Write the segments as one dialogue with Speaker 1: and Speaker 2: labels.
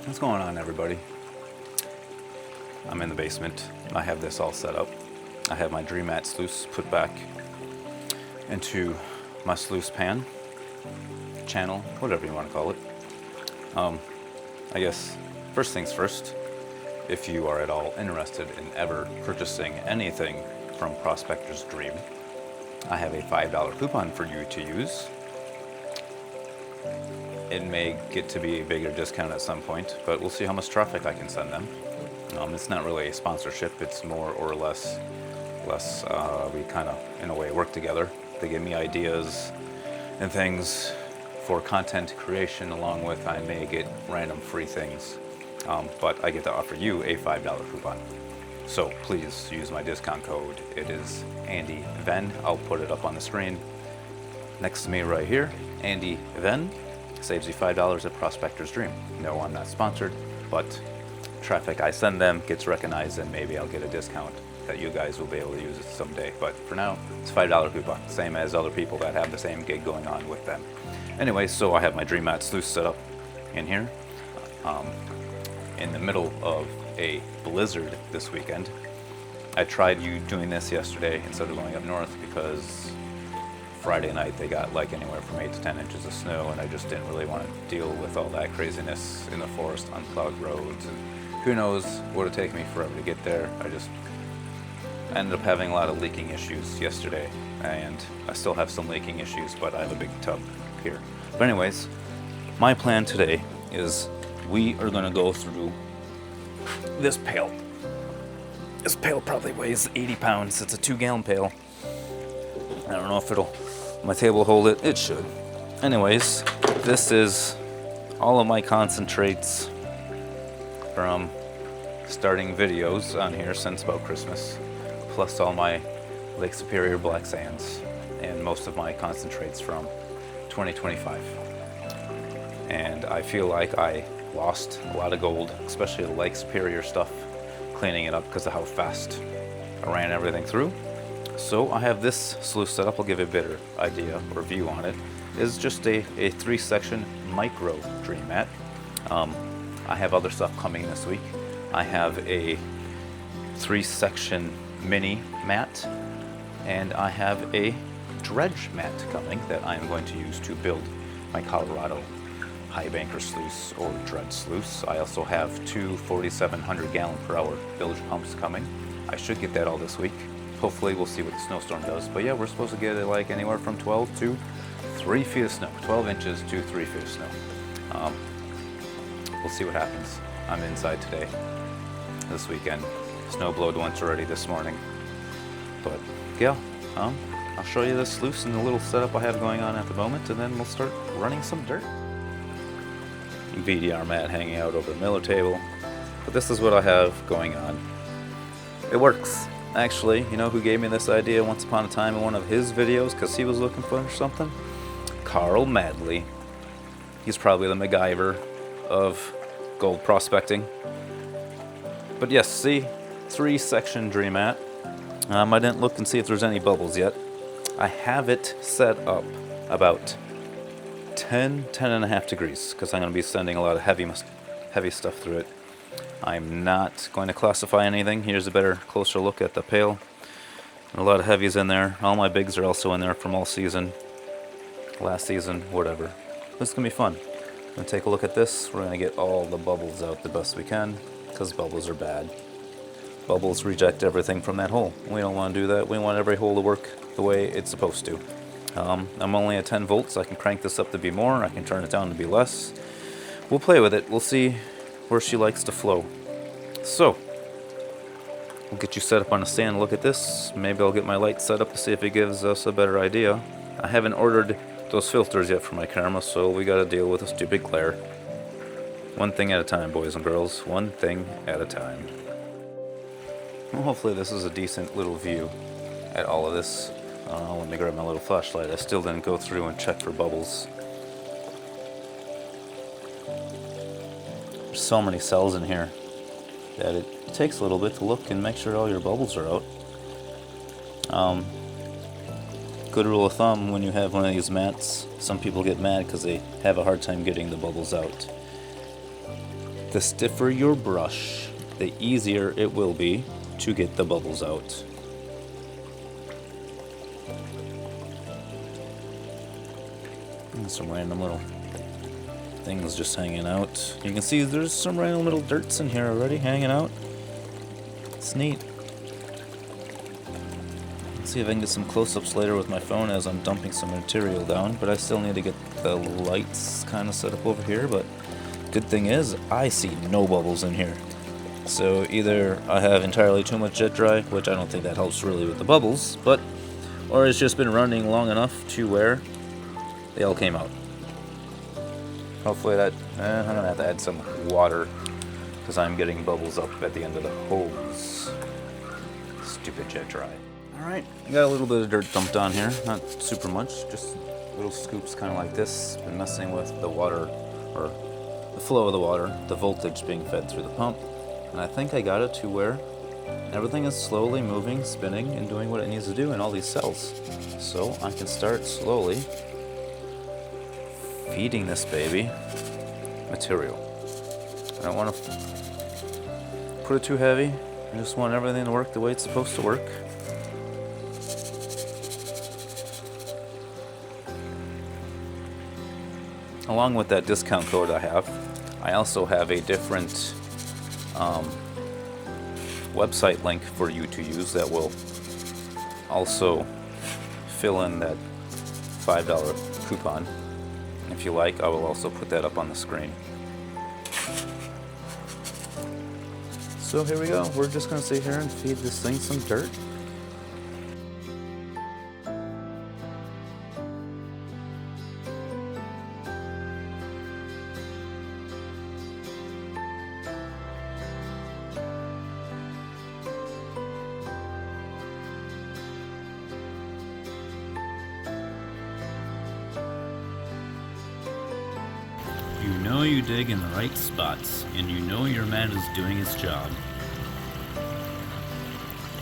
Speaker 1: What's going on, everybody? I'm in the basement. I have this all set up. I have my Dream Mat sluice put back into my sluice pan, channel, whatever you want to call it. I guess first things first, if you are at all interested in ever purchasing anything from Prospector's Dream, I have a $5 coupon for you to use. It may get to be a bigger discount at some point, but we'll see how much traffic I can send them. It's not really a sponsorship, it's more or less we kind of, in a way, work together. They give me ideas and things for content creation, along with I may get random free things. But I get to offer you a $5 coupon. So please use my discount code. It is Andy Venn. I'll put it up on the screen next to me right here. Andy Venn saves you $5 at Prospector's Dream. No, I'm not sponsored, but traffic I send them gets recognized, and maybe I'll get a discount that you guys will be able to use it someday. But for now, it's a $5 coupon, same as other people that have the same gig going on with them. Anyway, so I have my Dream Mat sluice set up in here. In the middle of a blizzard this weekend. I tried doing this yesterday instead of going up north because Friday night they got like anywhere from 8 to 10 inches of snow, and I just didn't really want to deal with all that craziness in the forest on plowed roads, and who knows, would have taken me forever to get there. I ended up having a lot of leaking issues yesterday, and I still have some leaking issues, but I have a big tub here. But anyways, my plan today is we are going to go through this pail. This pail probably weighs 80 pounds. It's a 2-gallon pail. I don't know if my table will hold it. It should. Anyways, this is all of my concentrates from starting videos on here since about Christmas, plus all my Lake Superior black sands and most of my concentrates from 2025. And I feel like I lost a lot of gold, especially the Lake Superior stuff, cleaning it up because of how fast I ran everything through. So I have this sluice set up. I'll give you a better idea or view on it. It's just a 3-section micro Dream Mat. I have other stuff coming this week. I have a 3-section mini mat, and I have a dredge mat coming that I'm going to use to build my Colorado high banker sluice or dredge sluice. I also have 2 4,700 gallon per hour bilge pumps coming. I should get that all this week. Hopefully we'll see what the snowstorm does. But yeah, we're supposed to get like anywhere from 12 to 3 feet of snow. 12 inches to 3 feet of snow. We'll see what happens. I'm inside today, this weekend. Snow blowed once already this morning. But yeah, I'll show you the sluice and the little setup I have going on at the moment, and then we'll start running some dirt. VDR mat hanging out over the miller table. But this is what I have going on. It works. Actually, you know who gave me this idea once upon a time in one of his videos because he was looking for something? Carl Madley. He's probably the MacGyver of gold prospecting. But yes, see, 3-section Dream Mat. I didn't look and see if there's any bubbles yet. I have it set up about 10 and a half degrees because I'm going to be sending a lot of heavy stuff through it. I'm not going to classify anything. Here's a better, closer look at the pail. A lot of heavies in there. All my bigs are also in there from all season, last season, whatever. This is going to be fun. I'm going to take a look at this. We're going to get all the bubbles out the best we can because bubbles are bad. Bubbles reject everything from that hole. We don't want to do that. We want every hole to work the way it's supposed to. I'm only at 10 volts. I can crank this up to be more. I can turn it down to be less. We'll play with it. We'll see where she likes to flow. So, we'll get you set up on a stand. Look at this. Maybe I'll get my light set up to see if it gives us a better idea. I haven't ordered those filters yet for my camera, so we got to deal with a stupid glare. One thing at a time, boys and girls. One thing at a time. Well, hopefully this is a decent little view at all of this. Let me grab my little flashlight. I still didn't go through and check for bubbles. There's so many cells in here that it takes a little bit to look and make sure all your bubbles are out. Good rule of thumb, when you have one of these mats, some people get mad because they have a hard time getting the bubbles out. The stiffer your brush, the easier it will be to get the bubbles out. And some random little things just hanging out. You can see there's some random little dirts in here already hanging out. It's neat. Let's see if I can get some close-ups later with my phone as I'm dumping some material down, but I still need to get the lights kind of set up over here. But good thing is I see no bubbles in here. So either I have entirely too much jet dry, which I don't think that helps really with the bubbles, or it's just been running long enough to where they all came out. Hopefully that, I'm gonna have to add some water because I'm getting bubbles up at the end of the hose. Stupid jet dry. All right, got a little bit of dirt dumped on here, not super much, just little scoops kind of like this. Been messing with the water, or the flow of the water, the voltage being fed through the pump. And I think I got it to where everything is slowly moving, spinning, and doing what it needs to do in all these cells. So I can start slowly feeding this baby material. I don't want to put it too heavy. I just want everything to work the way it's supposed to work. Along with that discount code I also have a different website link for you to use that will also fill in that $5 coupon. If you like, I will also put that up on the screen. So here we go. We're just going to sit here and feed this thing some dirt. You know you dig in the right spots, and you know your man is doing his job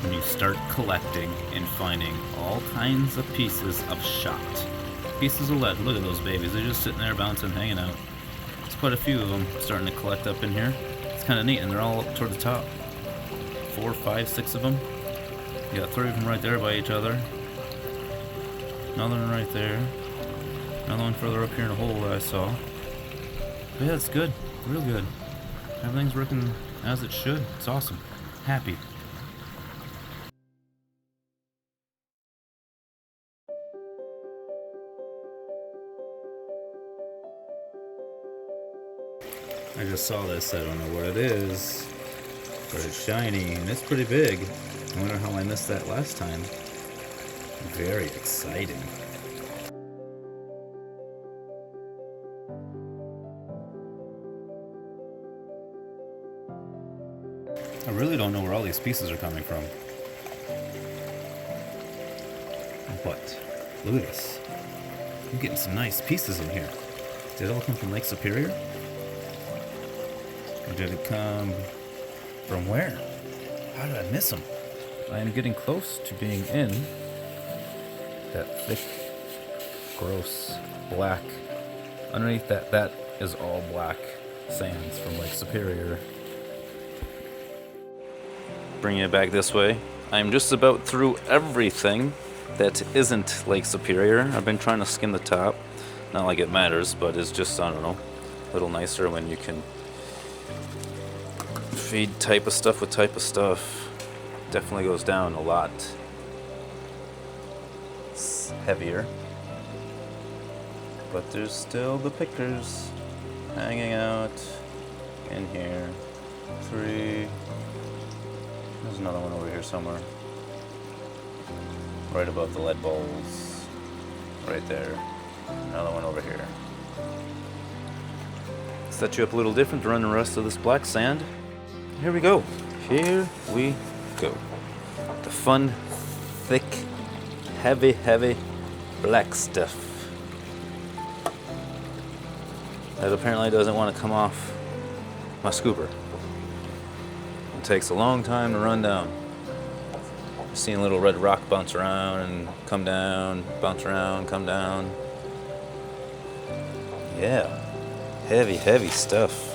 Speaker 1: when you start collecting and finding all kinds of pieces of shot. Pieces of lead. Look at those babies. They're just sitting there bouncing, hanging out. There's quite a few of them starting to collect up in here. It's kind of neat, and they're all up toward the top. 4, 5, 6 of them. You got 3 of them right there by each other. Another one right there. Another one further up here in a hole that I saw. But yeah, it's good. Real good. Everything's working as it should. It's awesome. Happy. I just saw this. I don't know what it is, but it's shiny and it's pretty big. I wonder how I missed that last time. Very exciting. I really don't know where all these pieces are coming from. But look at this. I'm getting some nice pieces in here. Did it all come from Lake Superior? Or did it come from where? How did I miss them? I am getting close to being in that thick, gross, black. Underneath that is all black sands from Lake Superior. Bringing it back this way, I'm just about through everything that isn't Lake Superior. I've been trying to skim the top. Not like it matters, but it's just, I don't know, a little nicer when you can feed type of stuff with type of stuff. Definitely goes down a lot. It's heavier. But there's still the pickers hanging out in here. 3. There's another one over here somewhere. Right above the lead balls. Right there. Another one over here. Set you up a little different to run the rest of this black sand. Here we go. Here we go. The fun, thick, heavy black stuff. That apparently doesn't want to come off my scooper. It takes a long time to run down. I've seen a little red rock bounce around and come down, bounce around, come down. Yeah, heavy stuff.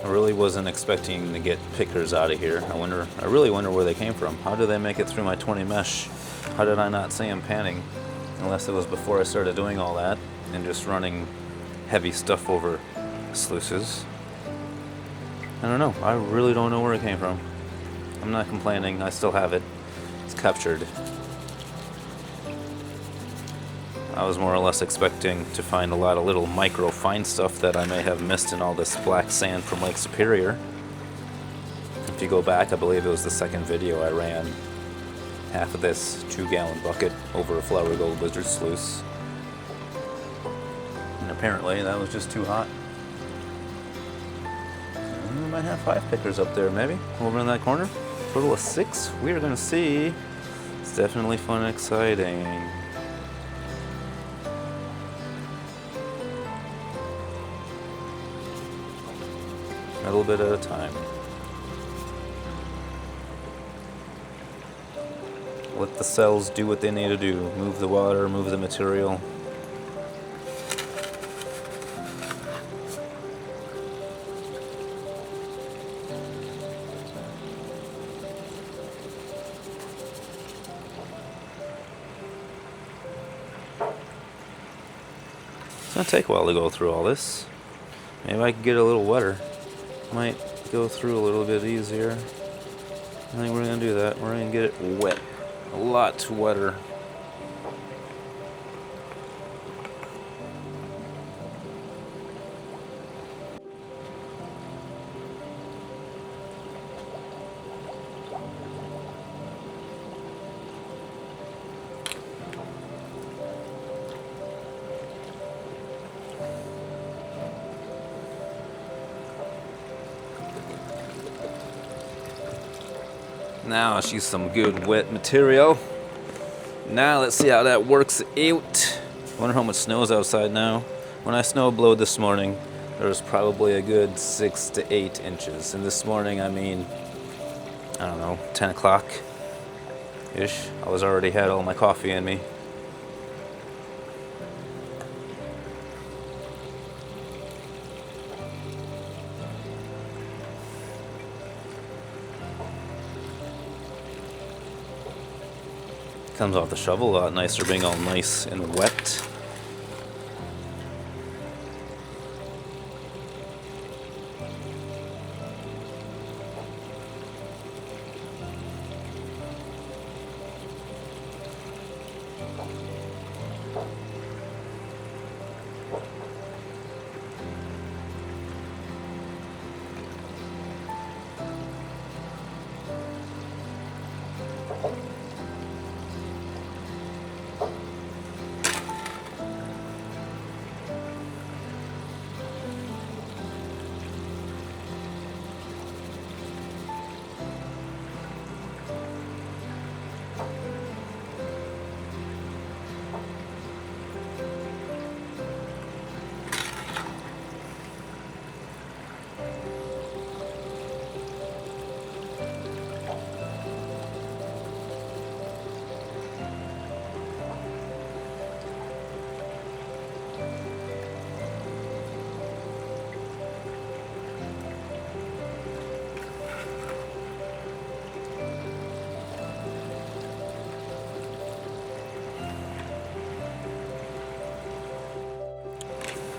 Speaker 1: I really wasn't expecting to get pickers out of here. I really wonder where they came from. How did they make it through my 20 mesh? How did I not see them panning? Unless it was before I started doing all that and just running heavy stuff over sluices. I don't know. I really don't know where it came from. I'm not complaining. I still have it. It's captured. I was more or less expecting to find a lot of little micro fine stuff that I may have missed in all this black sand from Lake Superior. If you go back, I believe it was the second video, I ran half of this 2-gallon bucket over a flower gold lizard sluice. And apparently that was just too hot. We might have 5 pickers up there, maybe, over in that corner. Total of 6. We are going to see. It's definitely fun and exciting. A little bit at a time. Let the cells do what they need to do. Move the water, move the material. It's gonna take a while to go through all this. Maybe I can get a little wetter. Might go through a little bit easier. I think we're gonna do that. We're gonna get it wet. A lot wetter. Now let's use some good wet material. Now let's see how that works out. I wonder how much snow is outside now. When I snow blowed this morning, there was probably a good 6 to 8 inches. And this morning, I mean, I don't know, 10 o'clock-ish. I was already had all my coffee in me. Comes off the shovel a lot nicer being all nice and wet.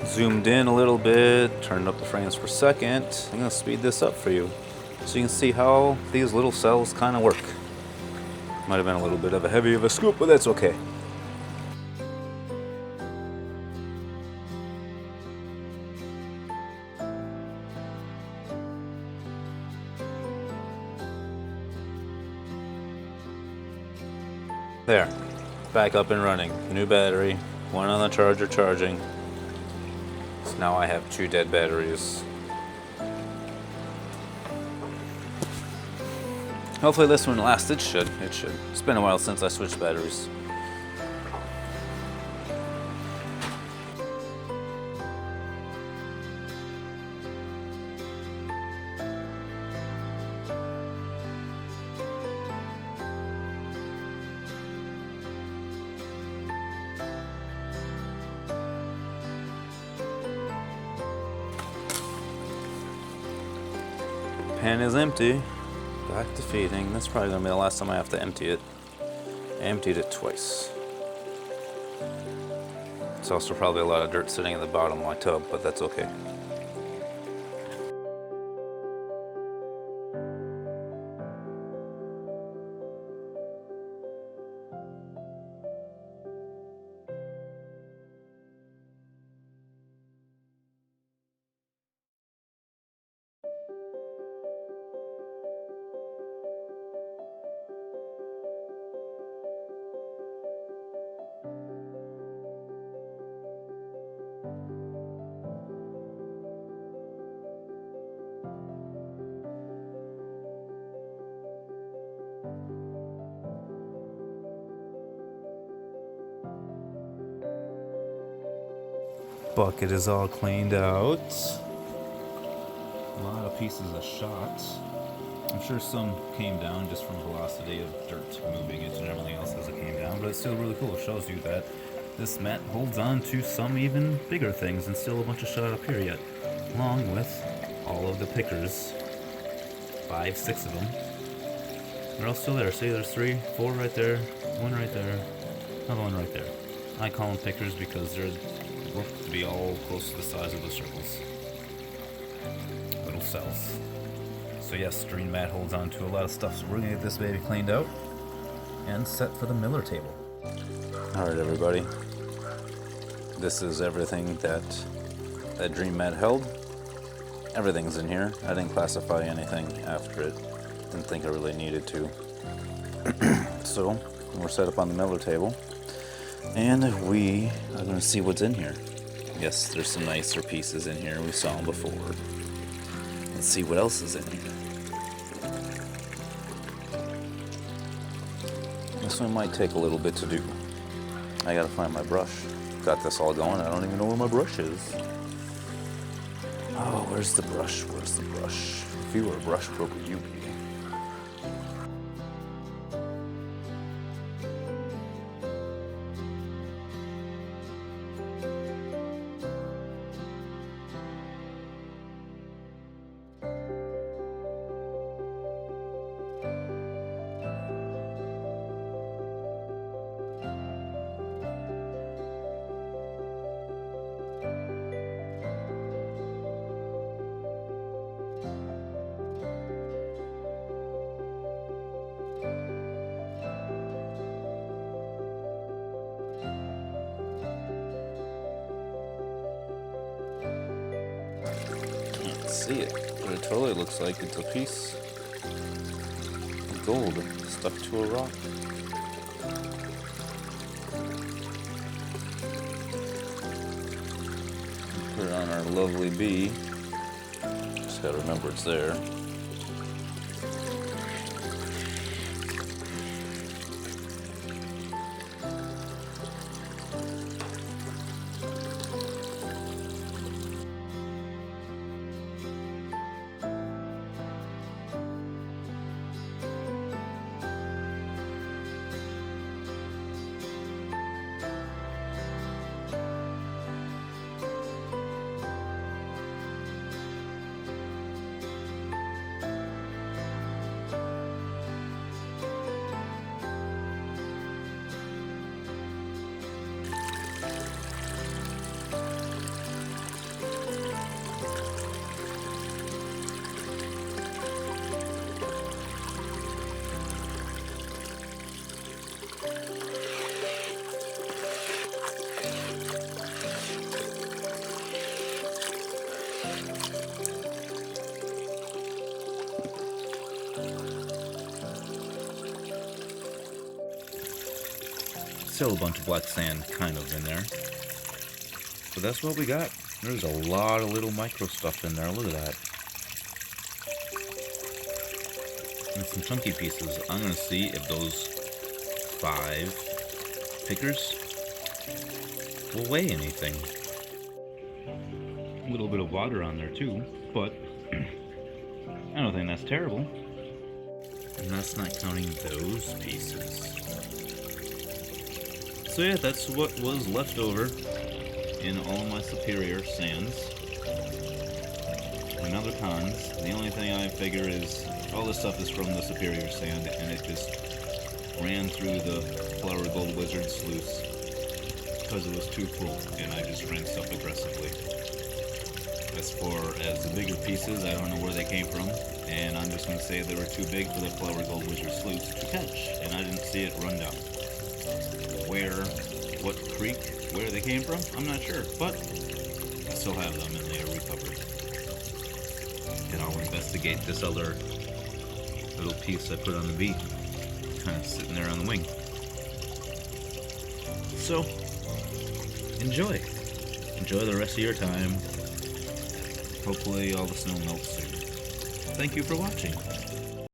Speaker 1: Zoomed in a little bit, turned up the frames per second. I'm gonna speed this up for you so you can see how these little cells kind of work. Might have been a little bit of a heavy of a scoop, but that's okay. There, back up and running. New battery, one on the charger charging. So now I have 2 dead batteries. Hopefully this one lasts. It should. It's been a while since I switched batteries. pan is empty. Back to feeding. That's probably gonna be the last time I have to empty it. I emptied it twice. It's also probably a lot of dirt sitting at the bottom of my tub, but that's okay. Bucket is all cleaned out. A lot of pieces of shot. I'm sure some came down just from velocity of dirt moving it and everything else as it came down, but it's still really cool. It shows you that this mat holds on to some even bigger things and still a bunch of shot up here yet, along with all of the pickers. 5, 6 of them. They're all still there. See, there's 3, 4 right there, 1 right there, another one right there. I call them pickers because they're look to be all close to the size of the circles. Little cells. So yes, drain mat holds on to a lot of stuff, so we're gonna get this baby cleaned out and set for the miller table. Alright everybody, this is everything that drain mat held. Everything's in here. I didn't classify anything after it. Didn't think I really needed to. So we're set up on the miller table. And we are going to see what's in here. Yes, there's some nicer pieces in here. We saw them before. Let's see what else is in here. This one might take a little bit to do. I gotta find my brush. Got this all going. I don't even know where my brush is. Oh, where's the brush? Where's the brush? If you were a brush, where would you be? See it, but it totally looks like it's a piece of gold stuck to a rock. Put it on our lovely bee. Just gotta remember it's there. Still a bunch of black sand kind of in there. But that's what we got. There's a lot of little micro stuff in there. Look at that. And some chunky pieces. I'm going to see if those 5 pickers will weigh anything. A little bit of water on there too, but I don't think that's terrible. And that's not counting those pieces. So yeah, that's what was left over in all my superior sands. Another
Speaker 2: cons. The only thing I figure is all this stuff is from the Superior Sand, and it just ran through the Flower Gold Wizard sluice because it was too full, and I just rinsed up aggressively. As far as the bigger pieces, I don't know where they came from, and I'm just going to say they were too big for the Flower Gold Wizard sluice to catch, and I didn't see it run down. What creek, where they came from, I'm not sure, but I still have them and they are recovered. And I'll investigate this other little piece I put on the V, kind of sitting there on the wing. So, enjoy. Enjoy the rest of your time. Hopefully all the snow melts soon. Thank you for watching.